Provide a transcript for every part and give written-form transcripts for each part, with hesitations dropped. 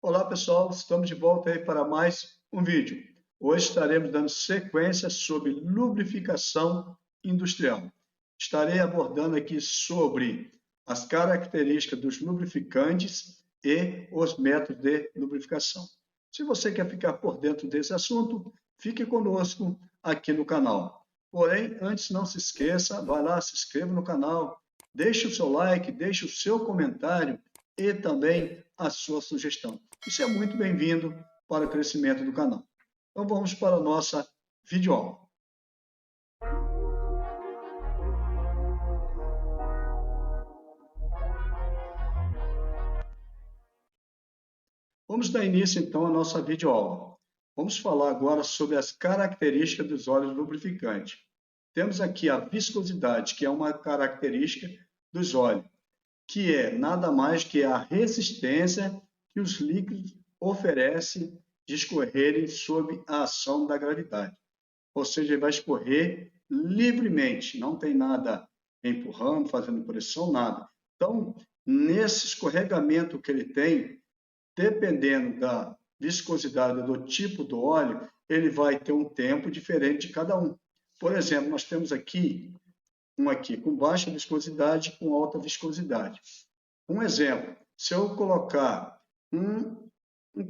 Olá pessoal, estamos de volta aí para mais um vídeo. Hoje estaremos dando sequência sobre lubrificação industrial. Estarei abordando aqui sobre as características dos lubrificantes e os métodos de lubrificação. Se você quer ficar por dentro desse assunto, fique conosco aqui no canal. Porém, antes não se esqueça, vai lá, se inscreva no canal, deixe o seu like, deixe o seu comentário e também a sua sugestão. Isso é muito bem-vindo para o crescimento do canal. Então vamos para a nossa videoaula. Vamos dar início então à nossa videoaula. Vamos falar agora sobre as características dos óleos lubrificantes. Temos aqui a viscosidade, que é uma característica dos óleos, que é nada mais que a resistência que os líquidos oferecem de escorrerem sob a ação da gravidade. Ou seja, ele vai escorrer livremente, não tem nada empurrando, fazendo pressão, nada. Então, nesse escorregamento que ele tem, dependendo da viscosidade do tipo do óleo, ele vai ter um tempo diferente de cada um. Por exemplo, nós temos aqui um aqui com baixa viscosidade e com alta viscosidade. Um exemplo, se eu colocar um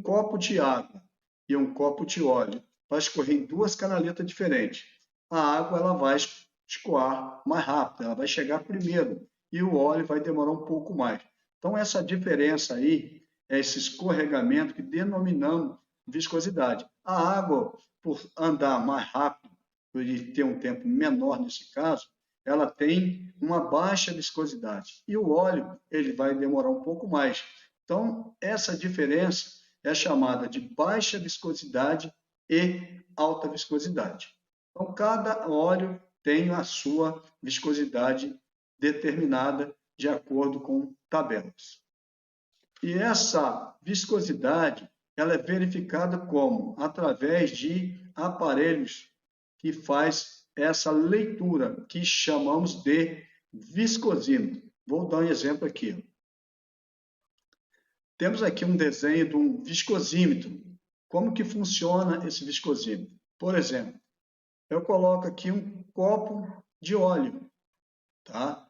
copo de água e um copo de óleo, vai escorrer em duas canaletas diferentes. A água ela vai escoar mais rápido, ela vai chegar primeiro e o óleo vai demorar um pouco mais. Então, essa diferença aí é esse escorregamento que denominamos viscosidade. A água, por andar mais rápido e ter um tempo menor nesse caso, ela tem uma baixa viscosidade. E o óleo, ele vai demorar um pouco mais. Então, essa diferença é chamada de baixa viscosidade e alta viscosidade. Então, cada óleo tem a sua viscosidade determinada de acordo com tabelas. E essa viscosidade, ela é verificada como? Através de aparelhos que faz essa leitura, que chamamos de viscosímetro. Vou dar um exemplo aqui. Temos aqui um desenho de um viscosímetro. Como que funciona esse viscosímetro? Por exemplo, eu coloco aqui um copo de óleo, tá?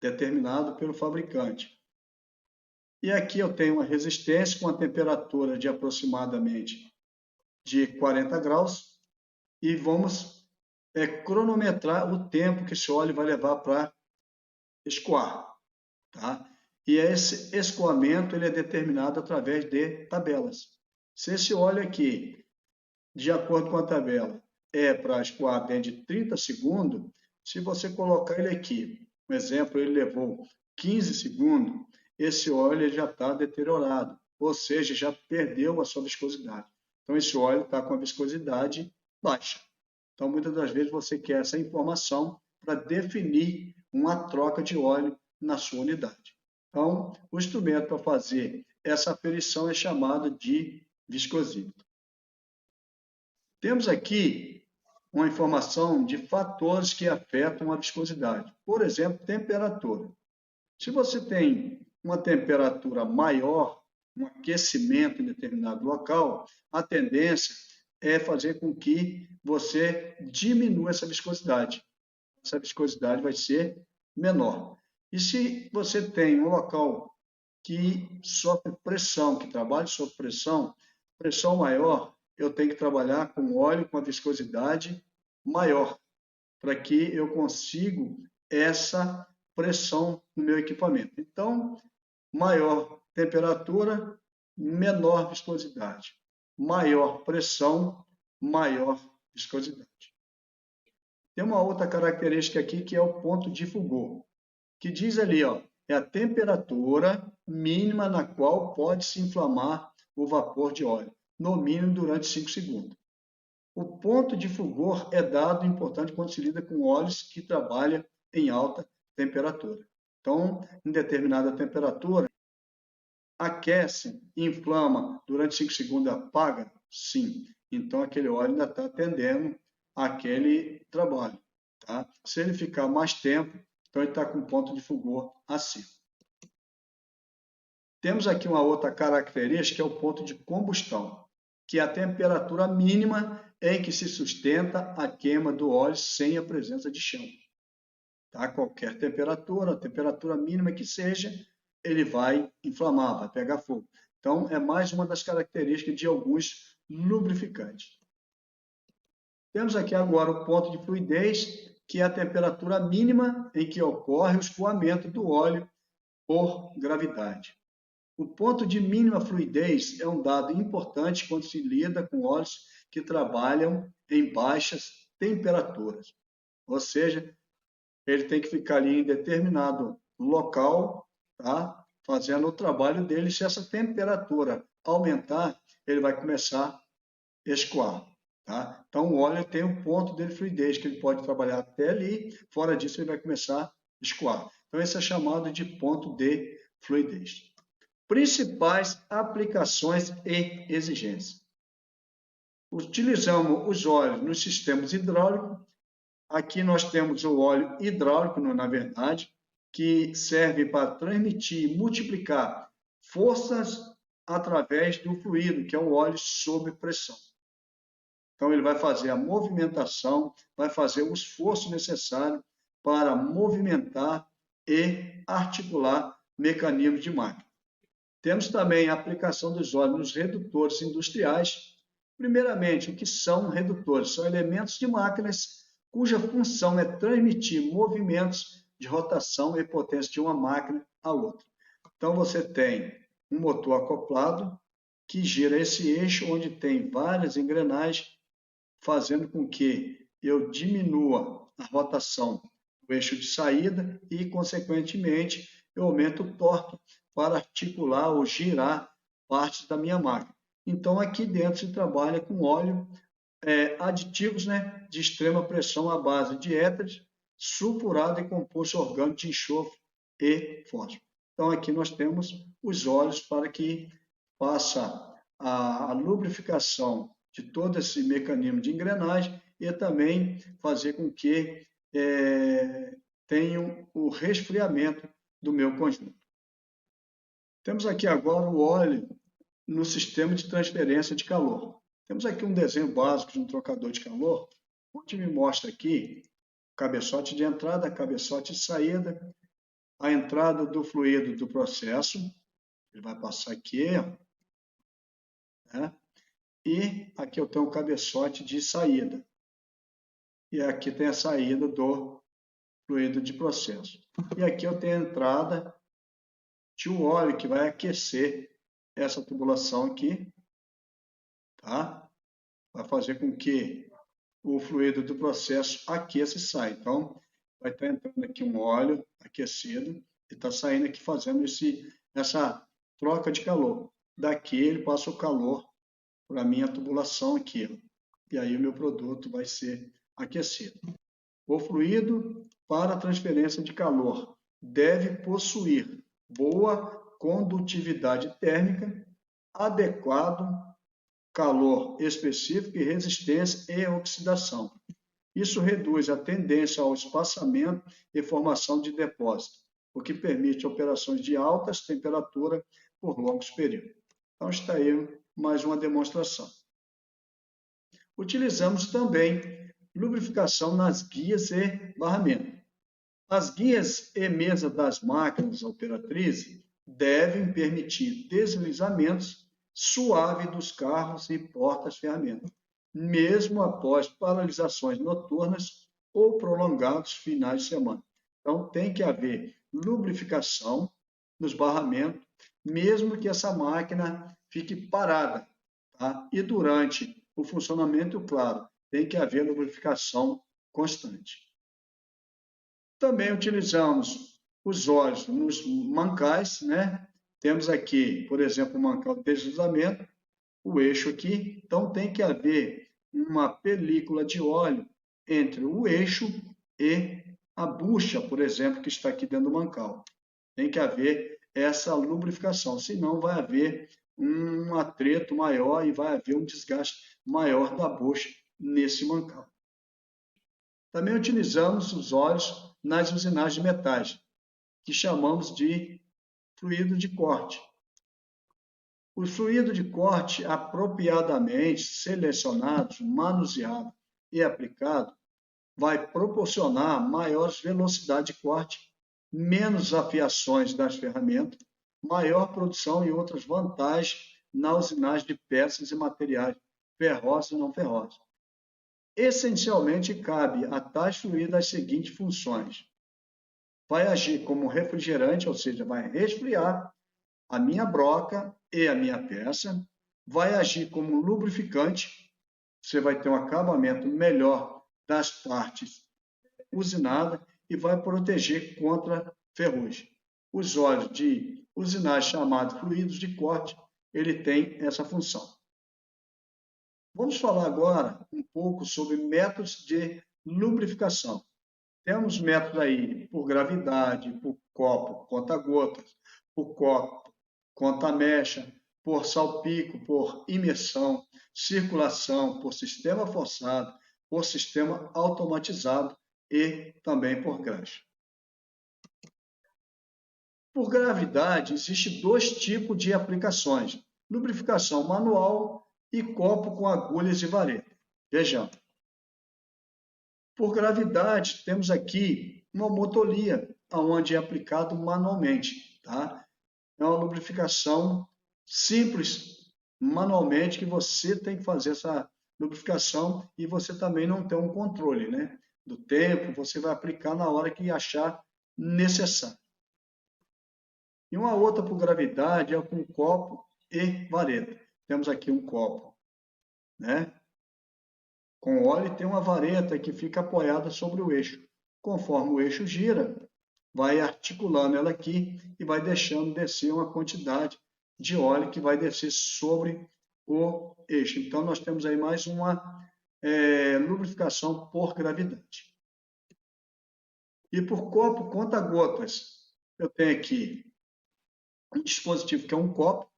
Determinado pelo fabricante. E aqui eu tenho uma resistência com a temperatura de aproximadamente de 40 graus e vamos cronometrar o tempo que esse óleo vai levar para escoar, tá? E esse escoamento ele é determinado através de tabelas. Se esse óleo aqui, de acordo com a tabela, é para escoar dentro de 30 segundos, se você colocar ele aqui, um exemplo, ele levou 15 segundos, esse óleo já está deteriorado, ou seja, já perdeu a sua viscosidade. Então, esse óleo está com a viscosidade baixa. Então, muitas das vezes você quer essa informação para definir uma troca de óleo na sua unidade. Então, o instrumento para fazer essa aferição é chamado de viscosímetro. Temos aqui uma informação de fatores que afetam a viscosidade. Por exemplo, temperatura. Se você tem uma temperatura maior, um aquecimento em determinado local, a tendência é fazer com que você diminua essa viscosidade. Essa viscosidade vai ser menor. E se você tem um local que sofre pressão, que trabalha sob pressão, pressão maior, eu tenho que trabalhar com óleo com a viscosidade maior, para que eu consiga essa pressão no meu equipamento. Então, maior temperatura, menor viscosidade. Maior pressão, maior viscosidade. Tem uma outra característica aqui que é o ponto de fulgor, que diz ali, ó, é a temperatura mínima na qual pode se inflamar o vapor de óleo, no mínimo durante 5 segundos. O ponto de fulgor é dado importante quando se lida com óleos que trabalham em alta temperatura. Então, em determinada temperatura, aquece, inflama, durante 5 segundos apaga? Sim. Então, aquele óleo ainda está atendendo aquele trabalho. Tá? Se ele ficar mais tempo, então ele está com ponto de fulgor acima. Temos aqui uma outra característica, que é o ponto de combustão, que é a temperatura mínima em que se sustenta a queima do óleo sem a presença de chama. Tá? Qualquer temperatura, a temperatura mínima que seja, ele vai inflamar, vai pegar fogo. Então, é mais uma das características de alguns lubrificantes. Temos aqui agora o ponto de fluidez, que é a temperatura mínima em que ocorre o escoamento do óleo por gravidade. O ponto de mínima fluidez é um dado importante quando se lida com óleos que trabalham em baixas temperaturas. Ou seja, ele tem que ficar ali em determinado local, tá? Fazendo o trabalho dele. Se essa temperatura aumentar, ele vai começar a escoar. Tá? Então, o óleo tem um ponto de fluidez, que ele pode trabalhar até ali, fora disso ele vai começar a escoar. Então, esse é chamado de ponto de fluidez. Principais aplicações e exigências. Utilizamos os óleos nos sistemas hidráulicos. Aqui nós temos o óleo hidráulico, na verdade, que serve para transmitir e multiplicar forças através do fluido, que é o óleo sob pressão. Então, ele vai fazer a movimentação, vai fazer o esforço necessário para movimentar e articular mecanismos de máquina. Temos também a aplicação dos óleos nos redutores industriais. Primeiramente, o que são redutores? São elementos de máquinas cuja função é transmitir movimentos de rotação e potência de uma máquina a outra. Então, você tem um motor acoplado que gira esse eixo, onde tem várias engrenagens, fazendo com que eu diminua a rotação do eixo de saída e, consequentemente, eu aumento o torque para articular ou girar partes da minha máquina. Então, aqui dentro se trabalha com óleo, aditivos, né, de extrema pressão à base de éteres, sulfurado e composto orgânico de enxofre e fósforo. Então, aqui nós temos os óleos para que faça a lubrificação de todo esse mecanismo de engrenagem e também fazer com que tenham o resfriamento do meu conjunto. Temos aqui agora o óleo no sistema de transferência de calor. Temos aqui um desenho básico de um trocador de calor, onde me mostra aqui cabeçote de entrada, cabeçote de saída, a entrada do fluido do processo, ele vai passar aqui, né? E aqui eu tenho o cabeçote de saída. E aqui tem a saída do fluido de processo. E aqui eu tenho a entrada de um óleo que vai aquecer essa tubulação aqui, tá? Vai fazer com que o fluido do processo aqueça e saia. Então, vai estar entrando aqui um óleo aquecido e está saindo aqui fazendo essa troca de calor. Daqui ele passa o calor para a minha tubulação aqui. E aí o meu produto vai ser aquecido. O fluido para a transferência de calor deve possuir boa condutividade térmica, adequado calor específico e resistência e oxidação. Isso reduz a tendência ao espaçamento e formação de depósito, o que permite operações de altas temperaturas por longos períodos. Então, está aí mais uma demonstração. Utilizamos também lubrificação nas guias e barramento. As guias e mesa das máquinas operatrizes devem permitir deslizamentos suaves dos carros e portas-ferramentas, mesmo após paralisações noturnas ou prolongados finais de semana. Então, tem que haver lubrificação nos barramentos, mesmo que essa máquina fique parada. Tá? E durante o funcionamento, claro, tem que haver lubrificação constante. Também utilizamos os óleos nos mancais, né? Temos aqui, por exemplo, o mancal de deslizamento, o eixo aqui. Então, tem que haver uma película de óleo entre o eixo e a bucha, por exemplo, que está aqui dentro do mancal. Tem que haver essa lubrificação, senão vai haver um atrito maior e vai haver um desgaste maior da bucha nesse mancal. Também utilizamos os óleos nas usinagens de metais, que chamamos de fluido de corte. O fluido de corte apropriadamente selecionado, manuseado e aplicado vai proporcionar maiores velocidade de corte, menos afiações das ferramentas, maior produção e outras vantagens na usinagem de peças e materiais ferrosos e não ferrosos. Essencialmente, cabe a tais fluidos as seguintes funções: vai agir como refrigerante, ou seja, vai resfriar a minha broca e a minha peça, vai agir como lubrificante, você vai ter um acabamento melhor das partes usinadas e vai proteger contra ferrugem. Os óleos de usinagem chamados fluidos de corte, ele tem essa função. Vamos falar agora um pouco sobre métodos de lubrificação. Temos métodos aí por gravidade, por copo, conta-gotas, por copo, conta-mecha, por salpico, por imersão, circulação, por sistema forçado, por sistema automatizado e também por graxa. Por gravidade, existe dois tipos de aplicações: lubrificação manual e copo com agulhas e vareta. Vejamos. Por gravidade, temos aqui uma motolia, onde é aplicado manualmente. Tá? É uma lubrificação simples, manualmente, que você tem que fazer essa lubrificação e você também não tem um controle, né, do tempo, você vai aplicar na hora que achar necessário. E uma outra por gravidade é com copo e vareta. Temos aqui um copo, né, com óleo e tem uma vareta que fica apoiada sobre o eixo. Conforme o eixo gira, vai articulando ela aqui e vai deixando descer uma quantidade de óleo que vai descer sobre o eixo. Então, nós temos aí mais uma lubrificação por gravidade. E por copo conta-gotas, eu tenho aqui um dispositivo que é um copo,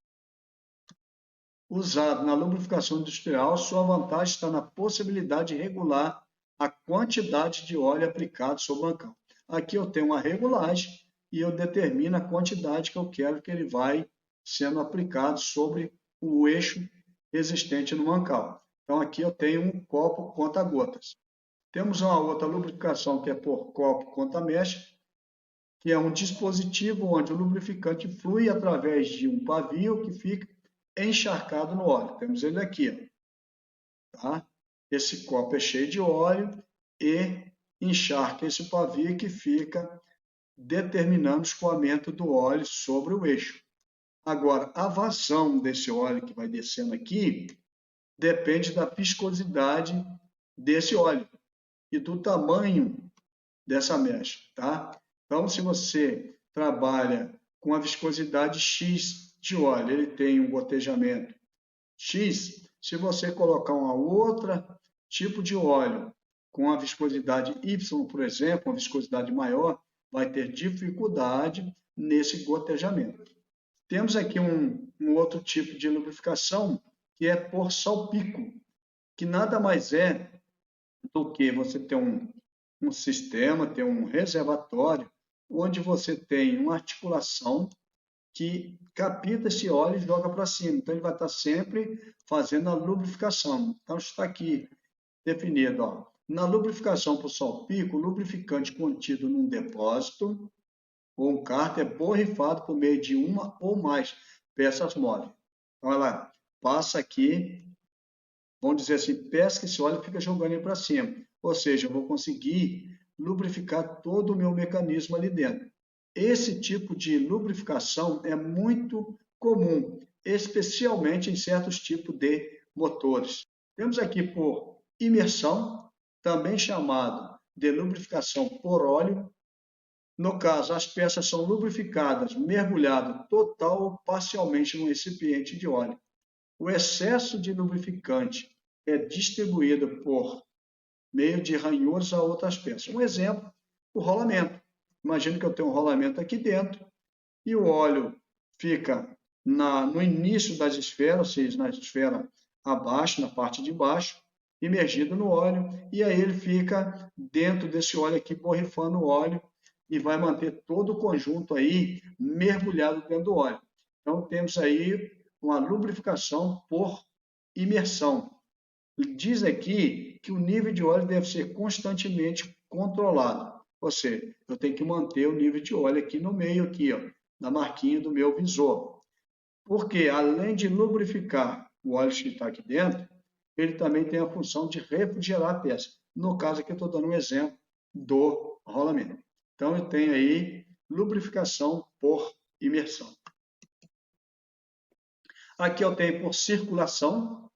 usado na lubrificação industrial. Sua vantagem está na possibilidade de regular a quantidade de óleo aplicado sobre o mancal. Aqui eu tenho uma regulagem e eu determino a quantidade que eu quero que ele vai sendo aplicado sobre o eixo existente no mancal. Então aqui eu tenho um copo conta-gotas. Temos uma outra lubrificação que é por copo conta-mecha, que é um dispositivo onde o lubrificante flui através de um pavio que fica encharcado no óleo. Temos ele aqui. Tá? Esse copo é cheio de óleo e encharca esse pavio que fica determinando o escoamento do óleo sobre o eixo. Agora, a vazão desse óleo que vai descendo aqui depende da viscosidade desse óleo e do tamanho dessa mecha. Tá? Então, se você trabalha com a viscosidade X de óleo, ele tem um gotejamento X. Se você colocar uma outra tipo de óleo com a viscosidade Y, por exemplo, uma viscosidade maior, vai ter dificuldade nesse gotejamento. Temos aqui um outro tipo de lubrificação, que é por salpico, que nada mais é do que você ter um sistema, ter um reservatório, onde você tem uma articulação que capta esse óleo e joga para cima. Então, ele vai estar sempre fazendo a lubrificação. Então, está aqui definido. Ó. Na lubrificação por salpico, o lubrificante contido num depósito ou um cárter é borrifado por meio de uma ou mais peças móveis. Então, ela passa aqui, vamos dizer assim, pesca esse óleo e fica jogando ele para cima. Ou seja, eu vou conseguir lubrificar todo o meu mecanismo ali dentro. Esse tipo de lubrificação é muito comum, especialmente em certos tipos de motores. Temos aqui por imersão, também chamado de lubrificação por óleo. No caso, as peças são lubrificadas, mergulhado total ou parcialmente no recipiente de óleo. O excesso de lubrificante é distribuído por meio de ranhuras a outras peças. Um exemplo, o rolamento. Imagina que eu tenho um rolamento aqui dentro e o óleo fica no início das esferas, ou seja, na esfera abaixo, na parte de baixo, imergido no óleo, e aí ele fica dentro desse óleo aqui, borrifando o óleo e vai manter todo o conjunto aí mergulhado dentro do óleo. Então, temos aí uma lubrificação por imersão. Diz aqui que o nível de óleo deve ser constantemente controlado. Ou seja, eu tenho que manter o nível de óleo aqui no meio, aqui, ó, na marquinha do meu visor. Porque, além de lubrificar o óleo que está aqui dentro, ele também tem a função de refrigerar a peça. No caso aqui, eu estou dando um exemplo do rolamento. Então, eu tenho aí lubrificação por imersão. Aqui eu tenho por circulação.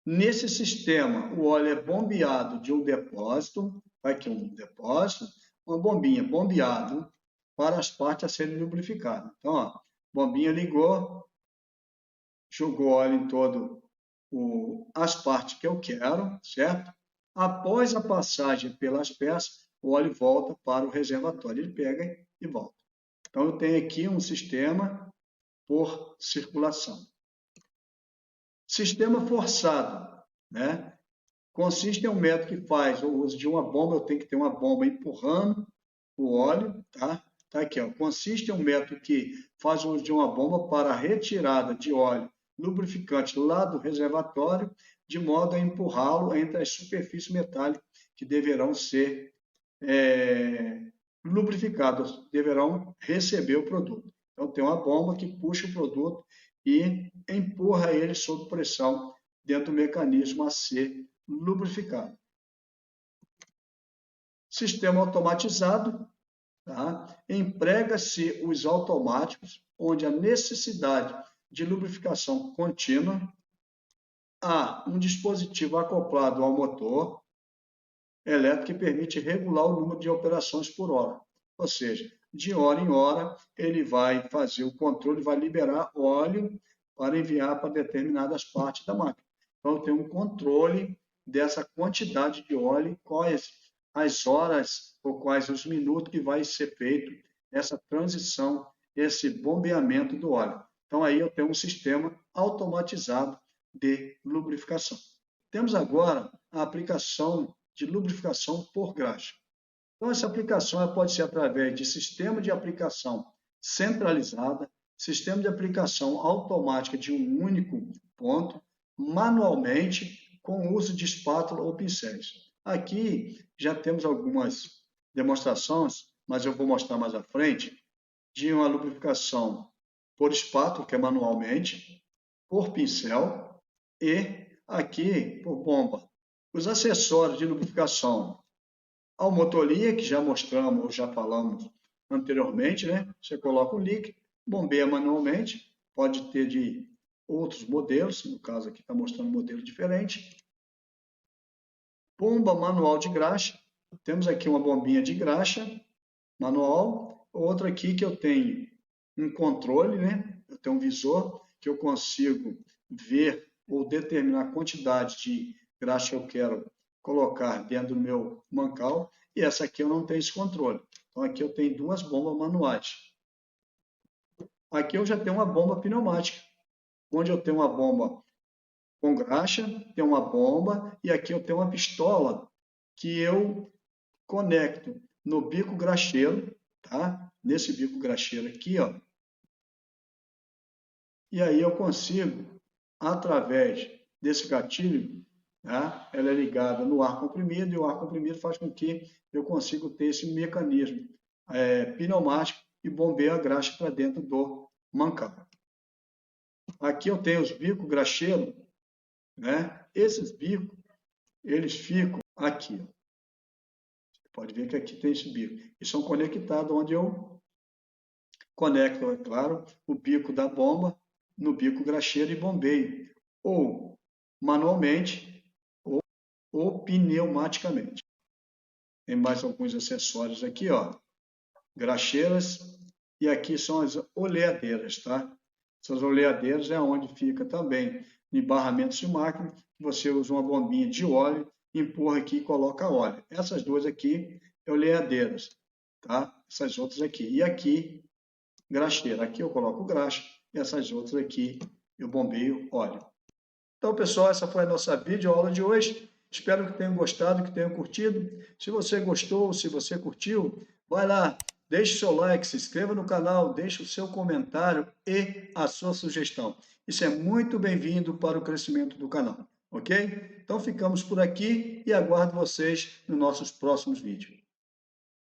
Nesse sistema, o óleo é bombeado de um depósito, vai aqui um depósito, uma bombinha bombeado para as partes a serem lubrificadas. Então, ó, bombinha ligou, jogou óleo em todo as partes que eu quero, certo? Após a passagem pelas peças, o óleo volta para o reservatório. Ele pega e volta. Então, eu tenho aqui um sistema por circulação. Sistema forçado, né? Consiste em um método que faz o uso de uma bomba, eu tenho que ter uma bomba empurrando o óleo, tá? Tá aqui, ó. Consiste em um método que faz o uso de uma bomba para a retirada de óleo lubrificante lá do reservatório, de modo a empurrá-lo entre as superfícies metálicas que deverão ser lubrificadas, deverão receber o produto. Então, tem uma bomba que puxa o produto e empurra ele sob pressão dentro do mecanismo a ser lubrificado. Sistema automatizado, tá? Emprega-se os automáticos, onde a necessidade de lubrificação contínua, há um dispositivo acoplado ao motor elétrico que permite regular o número de operações por hora. Ou seja, de hora em hora, ele vai fazer o controle, vai liberar óleo para enviar para determinadas partes da máquina. Então, eu tenho um controle dessa quantidade de óleo, quais as horas ou quais os minutos que vai ser feito essa transição, esse bombeamento do óleo. Então, aí eu tenho um sistema automatizado de lubrificação. Temos agora a aplicação de lubrificação por graxa. Então, essa aplicação pode ser através de sistema de aplicação centralizada, sistema de aplicação automática de um único ponto, manualmente, com o uso de espátula ou pincéis. Aqui já temos algumas demonstrações, mas eu vou mostrar mais à frente, de uma lubrificação por espátula, que é manualmente, por pincel e aqui por bomba. Os acessórios de lubrificação ao motolia, que já mostramos ou já falamos anteriormente, né? Você coloca o líquido, bombeia manualmente, pode ter de outros modelos, no caso aqui está mostrando um modelo diferente. Bomba manual de graxa, temos aqui uma bombinha de graxa manual, outra aqui que eu tenho um controle, né? Eu tenho um visor que eu consigo ver ou determinar a quantidade de graxa que eu quero colocar dentro do meu mancal, e essa aqui eu não tenho esse controle. Então, aqui eu tenho duas bombas manuais. Aqui eu já tenho uma bomba pneumática, onde eu tenho uma bomba com graxa, tenho uma bomba, e aqui eu tenho uma pistola que eu conecto no bico graxeiro, tá? Nesse bico graxeiro aqui, ó. E aí eu consigo, através desse gatilho, tá? Ela é ligada no ar comprimido, e o ar comprimido faz com que eu consiga ter esse mecanismo pneumático e bombeia a graxa para dentro do mancal. Aqui eu tenho os bicos graxeiros, né? Esses bicos, eles ficam aqui. Ó. Você pode ver que aqui tem esse bico. E são conectados onde eu conecto, é claro, o bico da bomba no bico graxeiro e bombeio, ou manualmente, ou pneumaticamente. Tem mais alguns acessórios aqui, ó. Graxeiras, e aqui são as oleadeiras, tá? Essas oleadeiras é onde fica também em barramentos de máquina, você usa uma bombinha de óleo, empurra aqui e coloca óleo. Essas duas aqui é oleadeiras, tá? Essas outras aqui. E aqui, graxeira. Aqui eu coloco graxa, e essas outras aqui eu bombeio óleo. Então, pessoal, essa foi a nossa videoaula de hoje. Espero que tenham gostado, que tenham curtido. Se você gostou, se você curtiu, vai lá, Deixe seu like, se inscreva no canal, deixe o seu comentário e a sua sugestão. Isso é muito bem-vindo para o crescimento do canal, ok? Então ficamos por aqui e aguardo vocês nos nossos próximos vídeos.